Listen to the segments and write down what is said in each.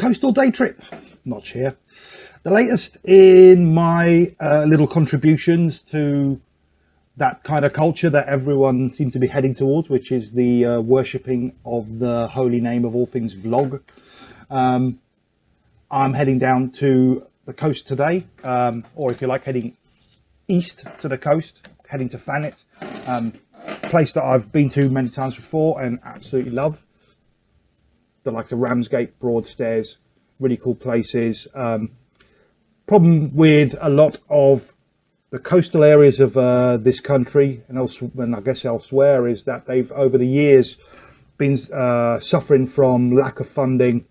coastal day trip. Notch here. The latest in my little contributions to that kind of culture that everyone seems to be heading towards, which is the worshipping of the holy name of all things vlog. I'm heading down to the coast today, or if you like, heading east to the coast, heading to Thanet, place that I've been to many times before and absolutely love. The likes of Ramsgate, Broadstairs, really cool places. Problem with a lot of the coastal areas of this country and I guess elsewhere is that they've over the years been suffering from lack of funding,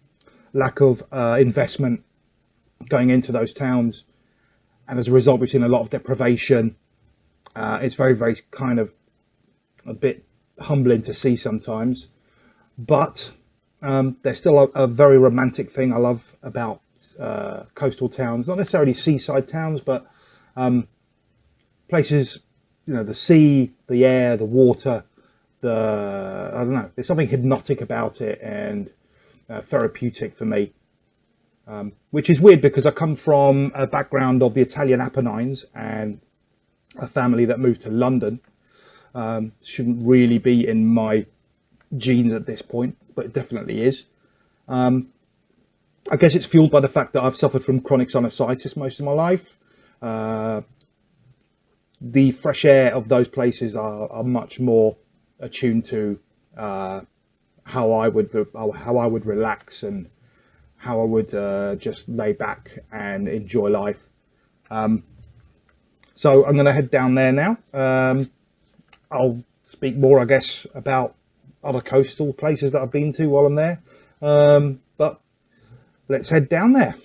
lack of investment going into those towns, and as a result we've seen a lot of deprivation. It's very, very kind of a bit humbling to see sometimes, but there's still a very romantic thing I love about coastal towns, not necessarily seaside towns, but places, you know, the sea, the air, the water, I don't know, there's something hypnotic about it and therapeutic for me, which is weird because I come from a background of the Italian Apennines and a family that moved to London. Shouldn't really be in my genes at this point, but it definitely is. I guess it's fueled by the fact that I've suffered from chronic sinusitis most of my life. The fresh air of those places are much more attuned to how I would relax and how I would just lay back and enjoy life. So I'm going to head down there now. I'll speak more, I guess, about other coastal places that I've been to while I'm there. But let's head down there.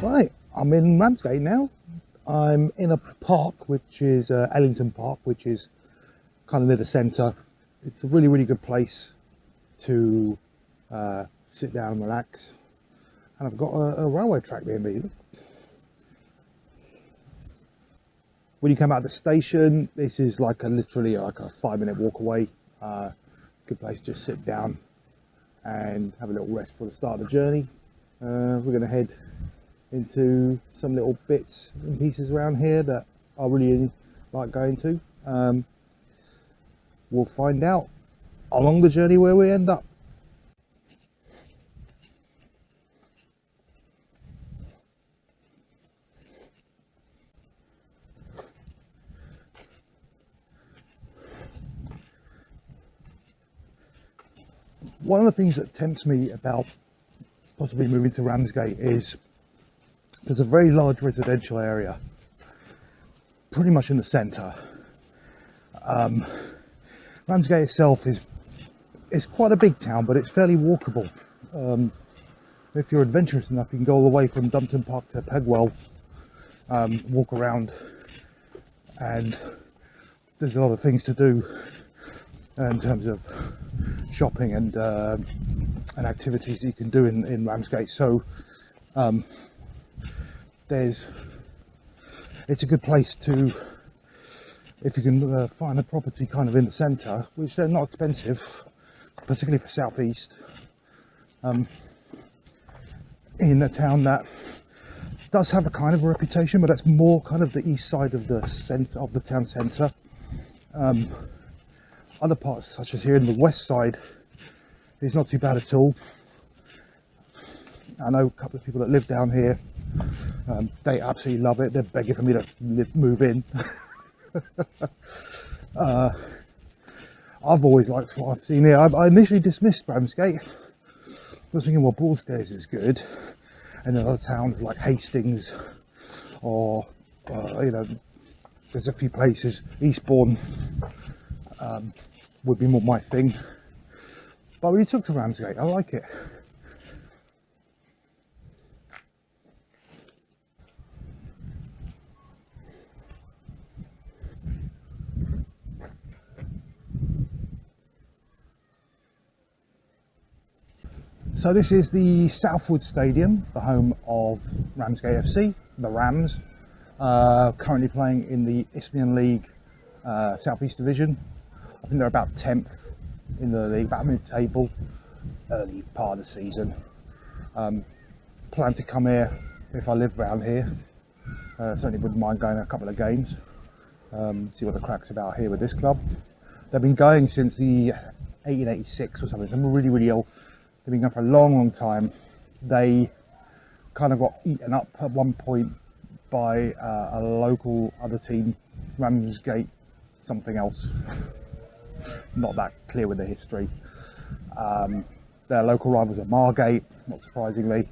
Right, I'm in Ramsgate now. I'm in a park, which is Ellington Park, which is kind of near the centre. It's a really, really good place to sit down and relax. And I've got a railway track near me. When you come out of the station, this is like literally like a 5-minute walk away. Good place to just sit down and have a little rest for the start of the journey. We're going to head into some little bits and pieces around here that I really like going to. We'll find out along the journey where we end up. One of the things that tempts me about possibly moving to Ramsgate is there's a very large residential area pretty much in the centre. Ramsgate itself is quite a big town, but it's fairly walkable. If you're adventurous enough, you can go all the way from Dumpton Park to Pegwell, walk around, and there's a lot of things to do in terms of shopping and activities that you can do in Ramsgate. So it's a good place to, if you can find a property kind of in the centre, which they're not expensive, particularly for southeast, in a town that does have a kind of a reputation, but that's more kind of the east side of the centre of the town centre. Other parts, such as here in the west side, is not too bad at all. I know a couple of people that live down here. They absolutely love it. They're begging for me to move in. I've always liked what I've seen here. I initially dismissed Ramsgate. I was thinking, well, Broadstairs is good, and then other towns like Hastings, or you know, there's a few places. Eastbourne would be more my thing. But we took to Ramsgate. I like it. So this is the Southwood Stadium, the home of Ramsgate FC, the Rams, currently playing in the Isthmian League South East Division. I think they're about 10th in the league, about mid-table, early part of the season. Plan to come here if I live around here. Certainly wouldn't mind going a couple of games, see what the crack's about here with this club. They've been going since the 1886 or something. I'm really old. They've been going for a long time. They kind of got eaten up at one point by a local other team, Ramsgate something else. Not that clear with the history. Their local rivals are Margate, not surprisingly.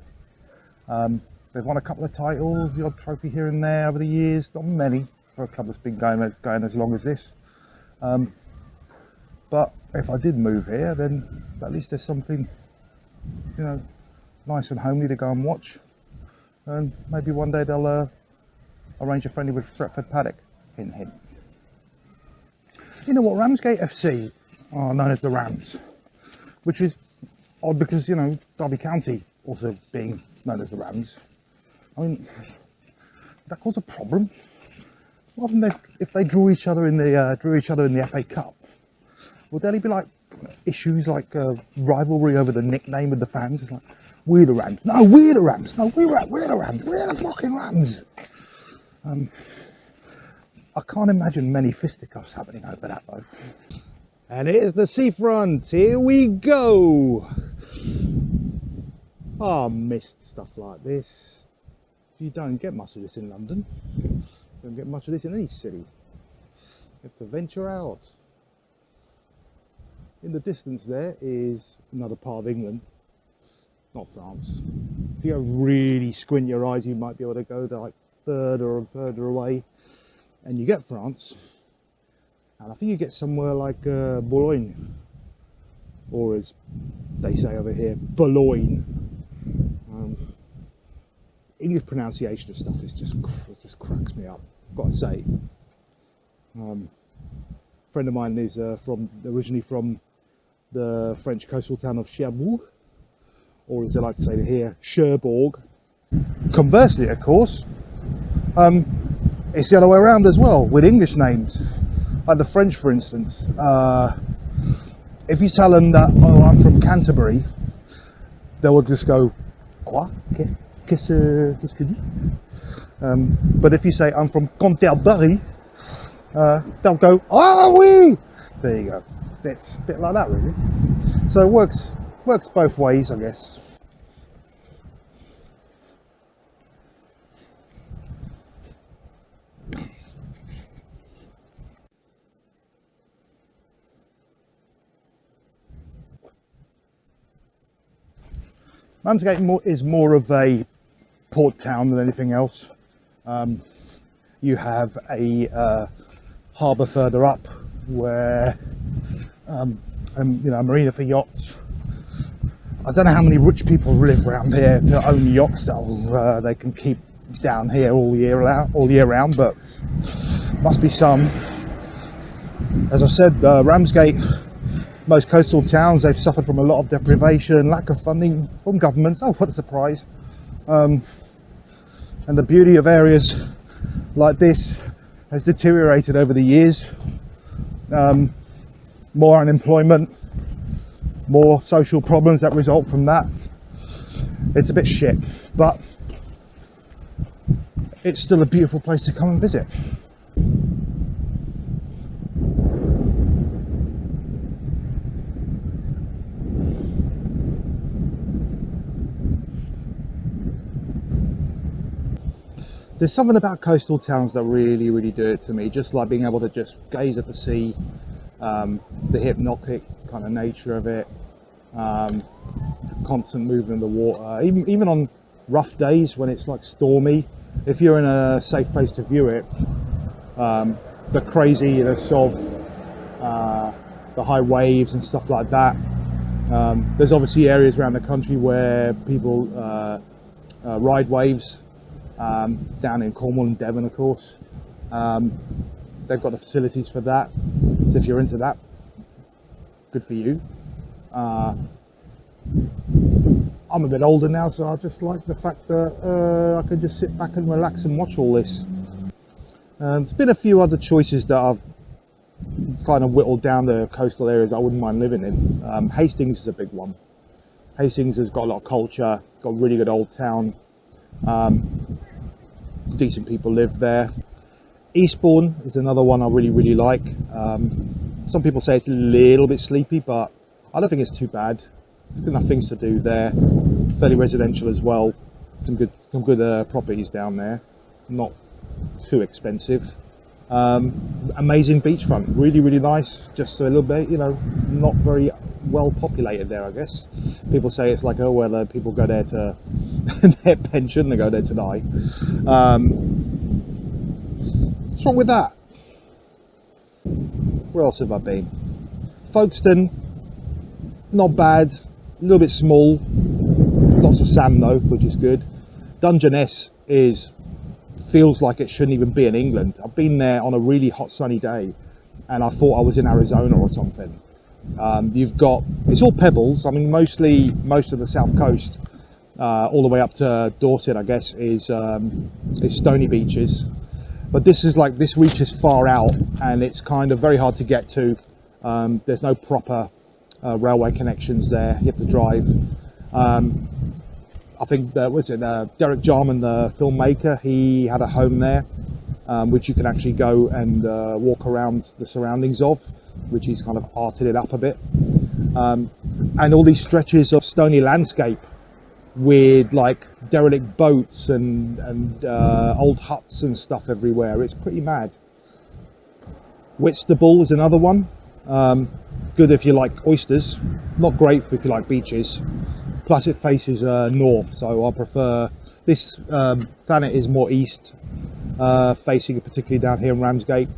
They've won a couple of titles, the odd trophy here and there over the years. Not many for a club that's been going as long as this. But if I did move here, then at least there's something, you know, nice and homely to go and watch, and maybe one day they'll arrange a friendly with Stretford Paddock. Hint, hint. You know what, Ramsgate FC are known as the Rams, which is odd because, you know, Derby County also being known as the Rams. I mean, that cause a problem. Why wouldn't they, if they drew each other in the FA Cup? Would there be like issues like rivalry over the nickname of the fans? It's like, we're the Rams. No, we're the Rams. No, we're the Rams. We're the fucking Rams. I can't imagine many fisticuffs happening over that though. And here's the seafront. Here we go. Oh, missed stuff like this. You don't get much of this in London. You don't get much of this in any city. You have to venture out. In the distance there is another part of England, not France. If you really squint your eyes, you might be able to go to like further and further away, and you get France. And I think you get somewhere like Boulogne, or as they say over here, Boulogne. English pronunciation of stuff is just cracks me up, I've got to say. A friend of mine is originally from the French coastal town of Cherbourg, or as they like to say here, Cherbourg. Conversely, of course, it's the other way around as well with English names, like the French, for instance. If you tell them that, oh, I'm from Canterbury, they will just go, quoi? Qu'est-ce que dit? But if you say I'm from Canterbury, they'll go, ah oui! There you go. It's a bit like that, really. So it works both ways, I guess. Ramsgate is more of a port town than anything else. You have a harbour further up where you know, a marina for yachts. I don't know how many rich people live around here to own yachts that they can keep down here all year round, but must be some. As I said, Ramsgate, most coastal towns, they've suffered from a lot of deprivation, lack of funding from governments. Oh, what a surprise. And the beauty of areas like this has deteriorated over the years. More unemployment, more social problems that result from that. It's a bit shit, but it's still a beautiful place to come and visit. There's something about coastal towns that really do it to me, just like being able to just gaze at the sea, the hypnotic kind of nature of it, the constant movement of the water, even on rough days when it's like stormy, if you're in a safe place to view it, the craziness of the high waves and stuff like that. There's obviously areas around the country where people ride waves, down in Cornwall and Devon, of course. They've got the facilities for that, so if you're into that, good for you. I'm a bit older now, so I just like the fact that I can just sit back and relax and watch all this. There's been a few other choices that I've kind of whittled down the coastal areas I wouldn't mind living in. Hastings is a big one. Hastings has got a lot of culture, it's got a really good old town. Decent people live there. Eastbourne is another one I really like. Some people say it's a little bit sleepy, but I don't think it's too bad. There's good enough things to do there. Fairly residential as well. Some good properties down there. Not too expensive. Amazing beachfront, really nice. Just a little bit, you know, not very well populated there, I guess. People say it's like, oh well, people go there to their pension, they go there to die. What's wrong with that? Where else have I been? Folkestone, not bad, a little bit small, lots of sand though, which is good. Dungeness feels like it shouldn't even be in England. I've been there on a really hot sunny day and I thought I was in Arizona or something. It's all pebbles. I mean, most of the south coast, all the way up to Dorset, I guess, is stony beaches. But this reaches far out and it's kind of very hard to get to. There's no proper railway connections there. You have to drive. I think Derek Jarman, the filmmaker, he had a home there, which you can actually go and walk around the surroundings of, which he's kind of arted it up a bit. And all these stretches of stony landscape with like derelict boats and old huts and stuff everywhere. It's pretty mad. Whitstable is another one. Good if you like oysters, not great if you like beaches. Plus it faces north, so I prefer this. Thanet is more east facing, particularly down here in Ramsgate.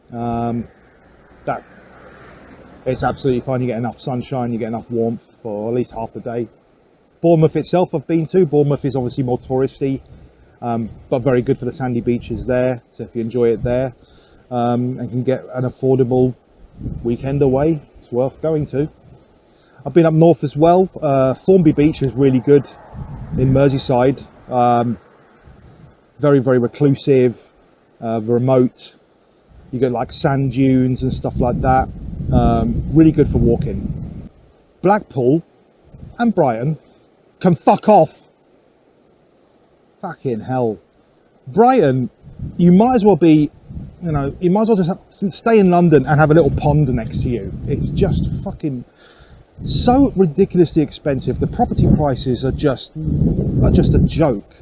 That it's absolutely fine. You get enough sunshine, you get enough warmth for at least half the day. Bournemouth itself I've been to. Bournemouth is obviously more touristy, but very good for the sandy beaches there, so if you enjoy it there and can get an affordable weekend away, it's worth going to. I've been up north as well. Thornby Beach is really good in Merseyside. Very reclusive, remote. You get like sand dunes and stuff like that. Really good for walking. Blackpool and Brighton can fuck off. Fucking hell. Brighton, you might as well be, you might as well just stay in London and have a little pond next to you. It's just fucking so ridiculously expensive. The property prices are just a joke,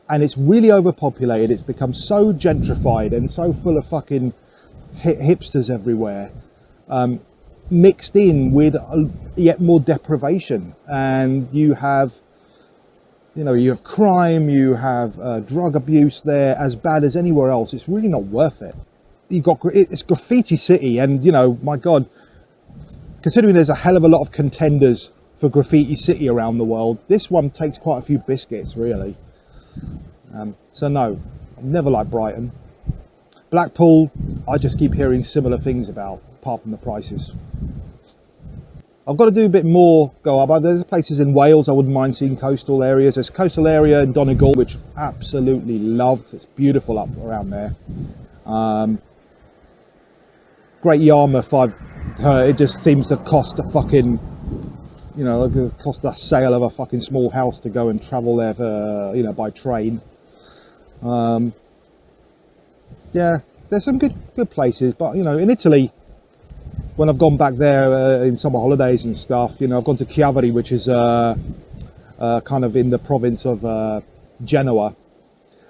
and it's really overpopulated. It's become so gentrified and so full of fucking hipsters everywhere, mixed in with yet more deprivation. And you have crime, you have drug abuse there, as bad as anywhere else. It's really not worth it. It's graffiti city, and my God, considering there's a hell of a lot of contenders for graffiti city around the world, this one takes quite a few biscuits, really. So no, I've never liked Brighton. Blackpool, I just keep hearing similar things about, apart from the prices. I've got to do a bit more go up. There's places in Wales I wouldn't mind seeing, coastal areas. There's a coastal area in Donegal which absolutely loved. It's beautiful up around there. Great Yarmouth, I've heard, it just seems to cost a fucking, cost the sale of a fucking small house to go and travel there for, by train. Yeah, there's some good places, but you know, in Italy, when I've gone back there in summer holidays and stuff, you know, I've gone to Chiavari, which is kind of in the province of Genoa.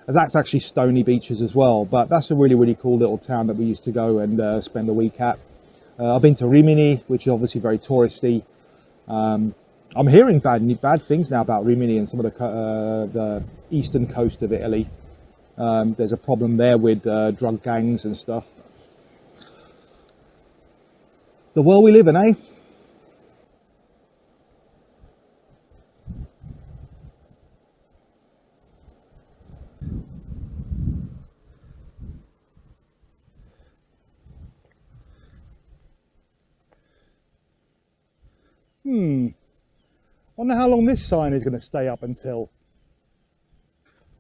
And that's actually stony beaches as well, but that's a really cool little town that we used to go and spend the week at. I've been to Rimini, which is obviously very touristy. I'm hearing bad things now about Rimini and some of the eastern coast of Italy. There's a problem there with drug gangs and stuff. The world we live in, eh? Wonder how long this sign is going to stay up until.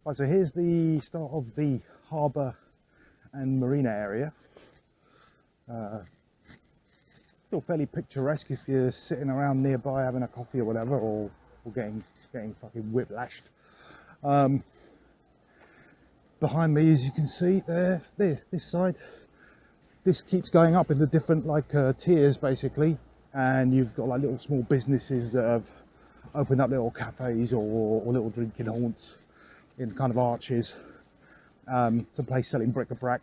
Right, so here's the start of the harbour and marina area. Still fairly picturesque if you're sitting around nearby having a coffee or whatever, or getting fucking whiplashed. Behind me, as you can see there, this side, this keeps going up into different like tiers basically, and you've got like little small businesses that have opened up little cafes or little drinking haunts in kind of arches. Some place selling bric-a-brac.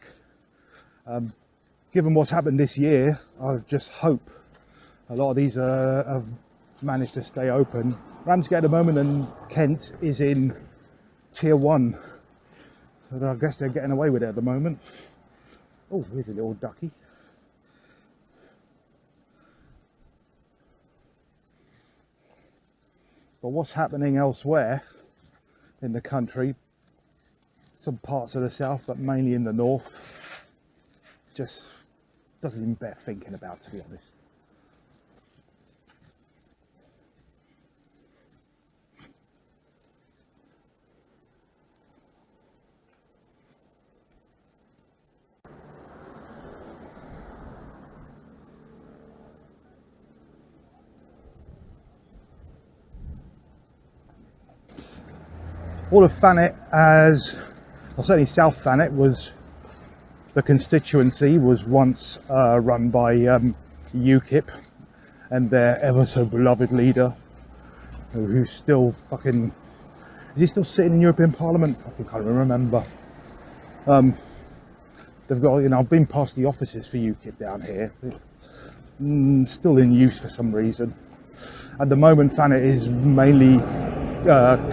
Given what's happened this year, I just hope a lot of these have managed to stay open. Ramsgate at the moment and Kent is in tier 1. So I guess they're getting away with it at the moment. Oh, here's a little ducky. But what's happening elsewhere in the country, some parts of the south, but mainly in the north, just doesn't even bear thinking about, to be honest. All of Thanet, as well, certainly South Thanet, was the constituency was once run by UKIP and their ever so beloved leader, who's still fucking, is he still sitting in European Parliament? I can't remember. They've got, you know, I've been past the offices for UKIP down here. It's still in use for some reason. At the moment, Thanet is mainly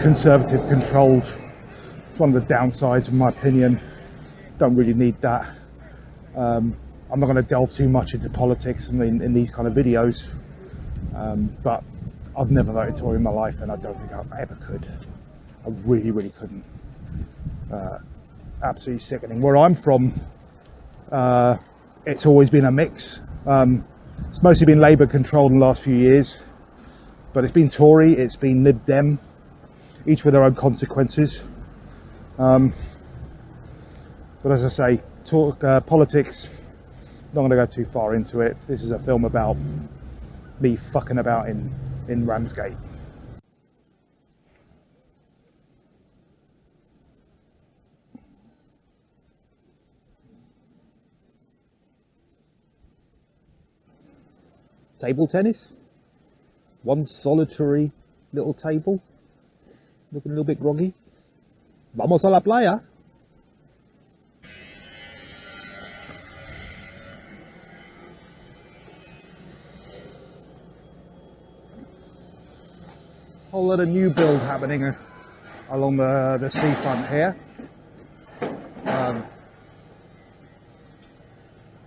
conservative controlled. It's one of the downsides, in my opinion. Don't really need that. I'm not going to delve too much into politics in these kind of videos, but I've never voted Tory in my life, and I don't think I ever could. I really couldn't. Absolutely sickening. Where I'm from, it's always been a mix. It's mostly been Labour controlled in the last few years, but it's been Tory, it's been Lib Dem, each with their own consequences. But as I say, politics, not going to go too far into it. This is a film about me fucking about in Ramsgate. Table tennis, one solitary little table, looking a little bit groggy. Vamos a la playa. Whole lot of new build happening along the seafront here.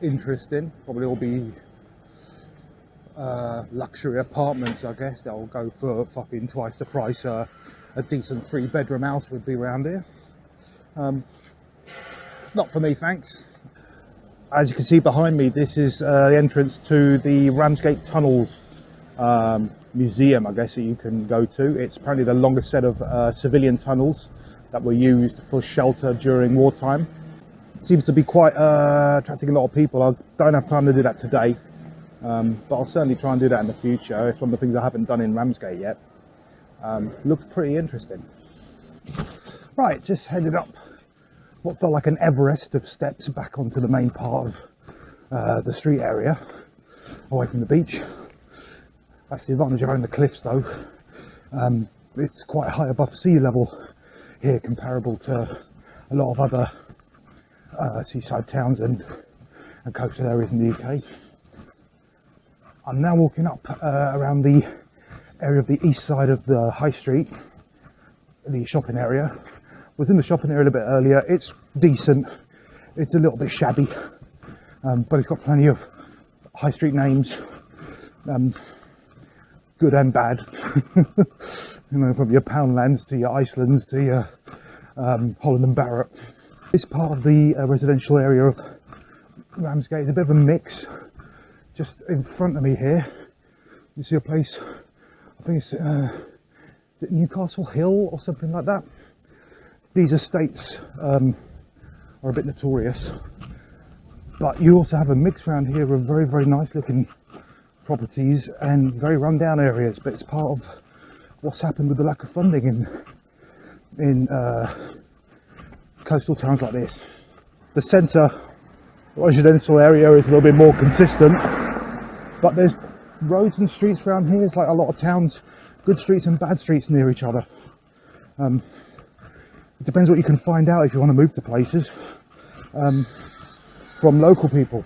Interesting. Probably all be luxury apartments, I guess. They'll go for fucking twice the price a decent 3-bedroom house would be around here. Not for me, thanks. As you can see behind me, this is the entrance to the Ramsgate Tunnels museum, I guess, that you can go to. It's apparently the longest set of civilian tunnels that were used for shelter during wartime. It seems to be quite attracting a lot of people. I don't have time to do that today, but I'll certainly try and do that in the future. It's one of the things I haven't done in Ramsgate yet. Looks pretty interesting. Right, just headed up what felt like an Everest of steps back onto the main part of the street area, away from the beach. That's the advantage of having the cliffs though. It's quite high above sea level here, comparable to a lot of other seaside towns and coastal areas in the UK. I'm now walking up around the area of the east side of the high street, the shopping area. Was in the shopping area a bit earlier. It's decent. It's a little bit shabby, but it's got plenty of high street names, good and bad. You know, from your Poundlands to your Icelands to your Holland and Barrett. This part of the residential area of Ramsgate is a bit of a mix. Just in front of me here, you see a place, I think it's, is it Newcastle Hill or something like that? These estates are a bit notorious, but you also have a mix around here of very, very nice looking properties and very rundown areas, but it's part of what's happened with the lack of funding in coastal towns like this. The centre residential area is a little bit more consistent, but there's roads and streets around here. It's like a lot of towns, good streets and bad streets near each other. It depends what you can find out if you want to move to places from local people.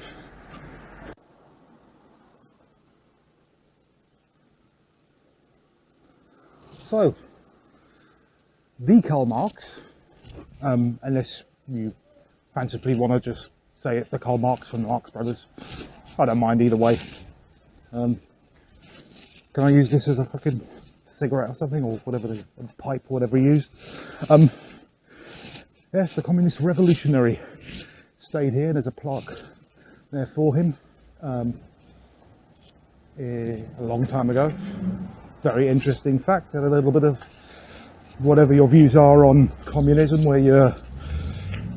So, the Karl Marx, unless you fancifully want to just say it's the Karl Marx from the Marx Brothers, I don't mind either way. Can I use this as a fucking cigarette or something, or whatever, a pipe or whatever you used? Yeah, the communist revolutionary stayed here. There's a plaque there for him a long time ago. Very interesting fact, and a little bit of whatever your views are on communism, where you're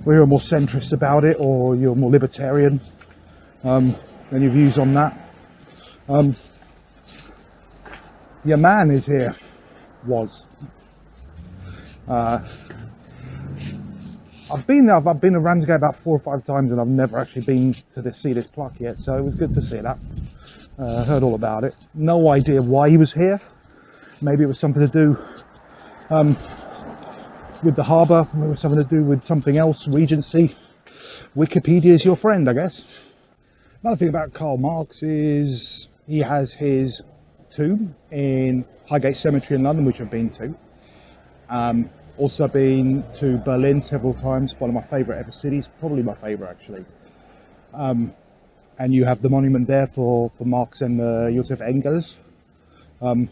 more centrist about it or you're more libertarian, and your views on that. Your man is here, was. I've been there. I've been to Ramsgate about 4 or 5 times, and I've never actually been to see this plaque yet. So it was good to see that. Heard all about it. No idea why he was here. Maybe it was something to do with the harbour. Maybe it was something to do with something else. Regency. Wikipedia is your friend, I guess. Another thing about Karl Marx is he has his tomb in Highgate Cemetery in London, which I've been to. Also been to Berlin several times, one of my favourite ever cities, probably my favourite actually. And you have the monument there for Marx and Josef Engels. So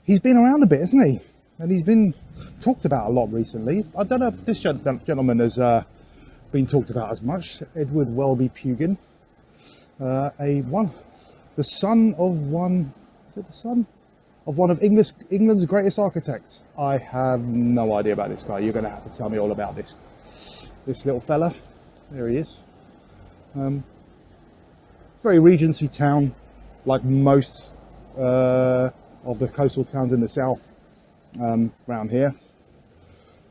he's been around a bit, hasn't he? And he's been talked about a lot recently. I don't know if this gentleman has been talked about as much. Edward Welby Pugin, the son of one. Is it the son of one of England's greatest architects? I have no idea about this guy. You're going to have to tell me all about this little fella. There he is. Very Regency town, like most of the coastal towns in the south around here.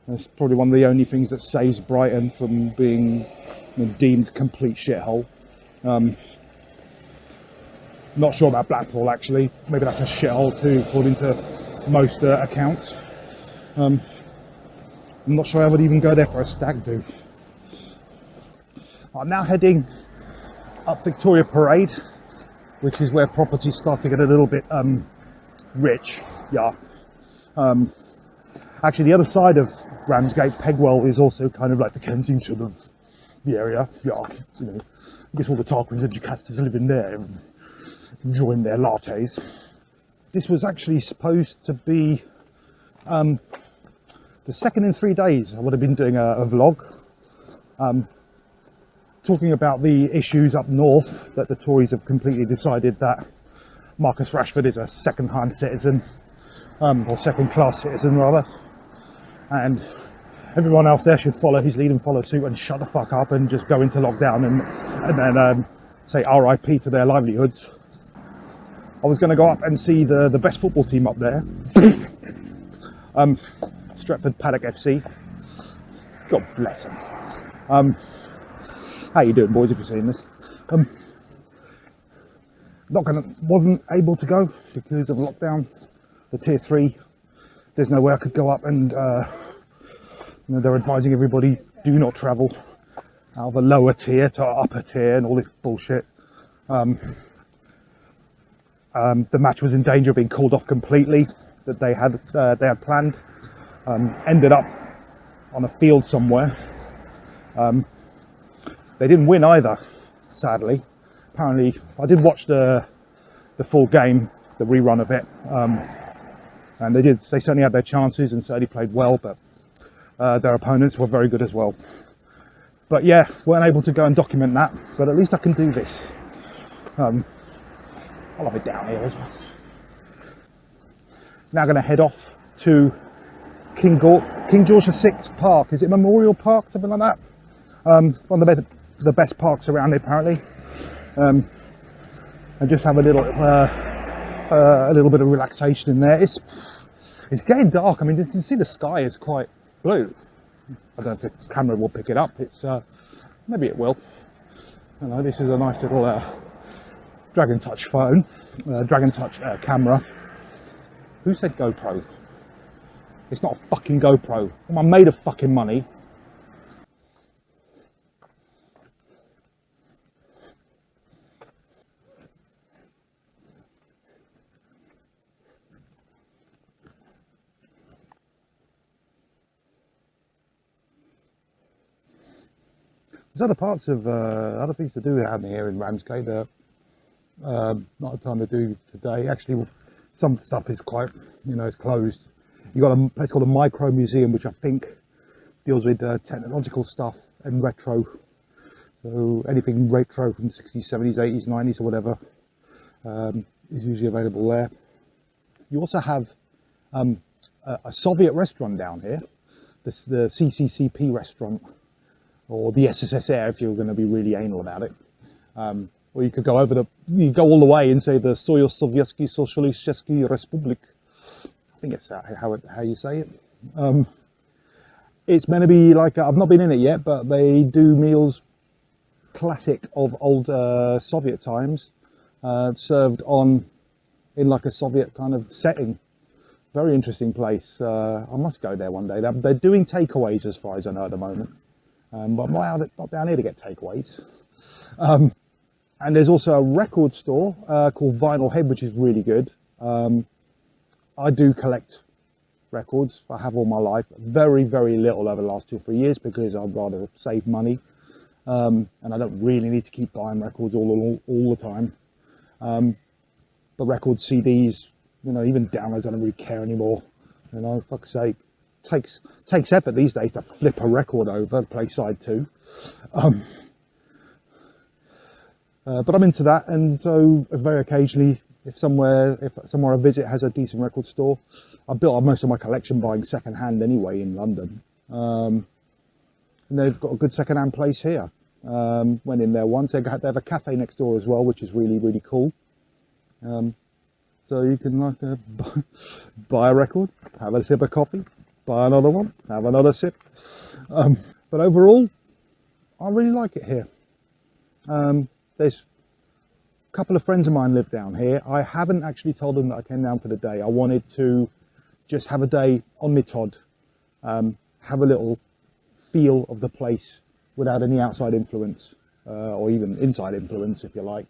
That's probably one of the only things that saves Brighton from being deemed complete shithole. Not sure about Blackpool actually. Maybe that's a shithole too, according to most accounts. I'm not sure I would even go there for a stag do. I'm now heading up Victoria Parade, which is where properties start to get a little bit rich. Yeah. Actually, the other side of Ramsgate, Pegwell, is also kind of like the Kensington of the area. Yeah, you know, I guess all the Tarquins and Jocasters live in there, enjoying their lattes. This was actually supposed to be the second in 3 days. I would have been doing a vlog talking about the issues up north, that the Tories have completely decided that Marcus Rashford is a second-hand citizen, or second-class citizen rather, and everyone else there should follow his lead and follow suit and shut the fuck up and just go into lockdown and then say RIP to their livelihoods. I was going to go up and see the best football team up there, Stretford Paddock FC. God bless them. How you doing, boys? If you're seeing this, wasn't able to go because of lockdown. The tier 3, there's no way I could go up, and they're advising everybody do not travel out of the lower tier to upper tier and all this bullshit. The match was in danger of being called off completely that they had planned. Ended up on a field somewhere. They didn't win either, sadly. Apparently, I did watch the full game, the rerun of it, and they certainly had their chances and certainly played well, but their opponents were very good as well. But yeah, weren't able to go and document that, but at least I can do this. I'll have it down here as well. Now going to head off to King George VI Park. Is it Memorial Park, something like that? One of the best parks around here, apparently. And just have a little bit of relaxation in there. It's getting dark. I mean, you can see the sky is quite blue. I don't know if the camera will pick it up. It's maybe it will. I know this is a nice little Dragon Touch phone, Dragon Touch camera. Who said GoPro? It's not a fucking GoPro. I'm made of fucking money. There's other parts of other things to do down here in Ramsgate that not a time to do today. Actually, some stuff is quite, it's closed. You've got a place called a Micro Museum, which I think deals with technological stuff and retro. So anything retro from the 60s, 70s, 80s, 90s or whatever is usually available there. You also have a Soviet restaurant down here, the CCCP restaurant, or the SSSR if you're going to be really anal about it. Or you could go go all the way and say the Soyosovetsky Socialistический Republic. I think it's how you say it. It's meant to be like, I've not been in it yet, but they do meals classic of old Soviet times, served in like a Soviet kind of setting. Very interesting place. I must go there one day. They're doing takeaways as far as I know at the moment. But I'm not down here to get takeaways. And there's also a record store called Vinyl Head, which is really good. I do collect records. I have all my life. Very, very little over the last 2 or 3 years because I'd rather save money. And I don't really need to keep buying records all the time. But records, CDs, even downloads, I don't really care anymore. Fuck's sake. Takes effort these days to flip a record over and play side 2. But I'm into that, and so very occasionally, if somewhere I visit has a decent record store, I built up most of my collection buying second hand anyway in London. And they've got a good second hand place here. Went in there once. They have a cafe next door as well, which is really, really cool. So you can buy a record, have a sip of coffee, buy another one, have another sip. But overall, I really like it here. There's a couple of friends of mine live down here. I haven't actually told them that I came down for the day. I wanted to just have a day on my Todd, have a little feel of the place without any outside influence, or even inside influence, if you like.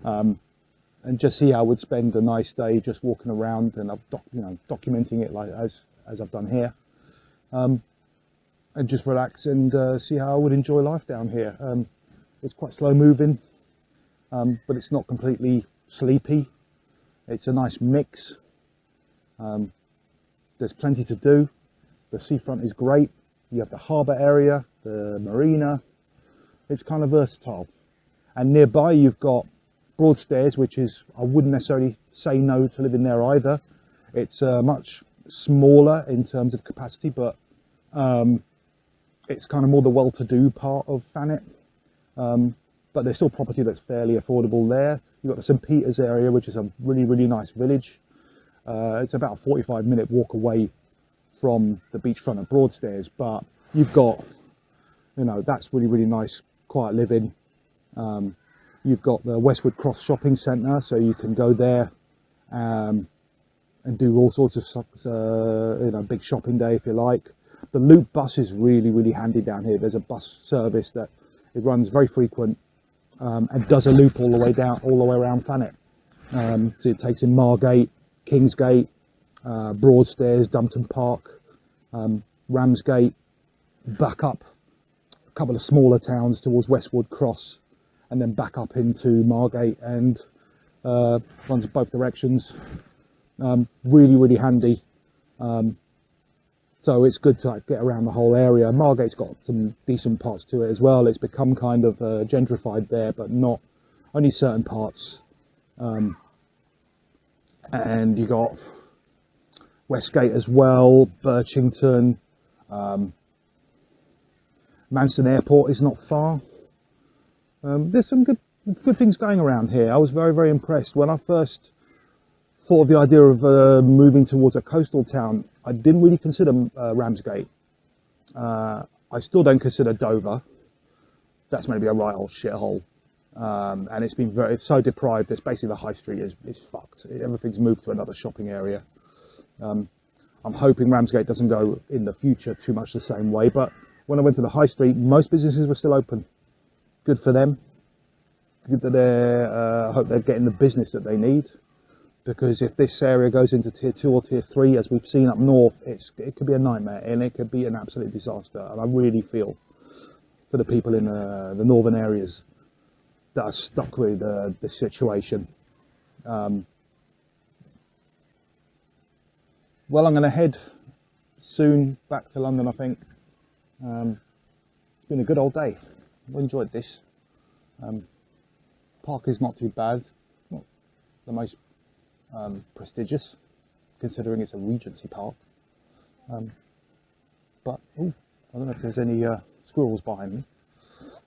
And just see how I would spend a nice day just walking around and documenting it like as I've done here, and just relax and see how I would enjoy life down here. It's quite slow moving, but it's not completely sleepy. It's a nice mix. There's plenty to do. The seafront is great. You have the harbour area, the marina. It's kind of versatile. And nearby you've got Broadstairs, which is, I wouldn't necessarily say no to living there either. It's much smaller in terms of capacity, but it's kind of more the well-to-do part of Thanet. But there's still property that's fairly affordable there. You've got the St. Peter's area, which is a really, really nice village. It's about a 45-minute walk away from the beachfront at Broadstairs, but you've got, you know, that's really, really nice, quiet living. You've got the Westwood Cross Shopping Centre, so you can go there and do all sorts of, you know, big shopping day if you like. The Loop bus is really, really handy down here. There's a bus service that it runs very frequent and does a loop all the way down, all the way around Thanet. So it takes in Margate, Kingsgate, Broadstairs, Dumpton Park, Ramsgate, back up a couple of smaller towns towards Westwood Cross, and then back up into Margate, and runs both directions. Really, really handy. So it's good to like, get around the whole area. Margate's got some decent parts to it as well. It's become kind of gentrified there, but not only certain parts. And you got Westgate as well, Birchington, Manston Airport is not far. There's some good things going around here. I was very, very impressed when I first thought of the idea of moving towards a coastal town. I didn't really consider Ramsgate. I still don't consider Dover. That's going to be a right old shithole. And it's so deprived. It's basically the high street is fucked. Everything's moved to another shopping area. I'm hoping Ramsgate doesn't go in the future too much the same way. But when I went to the high street, most businesses were still open. Good for them. Good that I hope they're getting the business that they need. Because if this area goes into tier 2 or tier 3, as we've seen up north, it could be a nightmare and it could be an absolute disaster. And I really feel for the people in the northern areas that are stuck with this situation. Well, I'm going to head soon back to London, I think. It's been a good old day. I've enjoyed this. Park is not too bad. Not the most prestigious, considering it's a Regency Park. But ooh, I don't know if there's any squirrels behind me.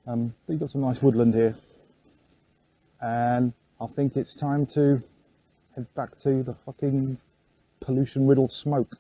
But you've got some nice woodland here. And I think it's time to head back to the fucking pollution-riddled smoke.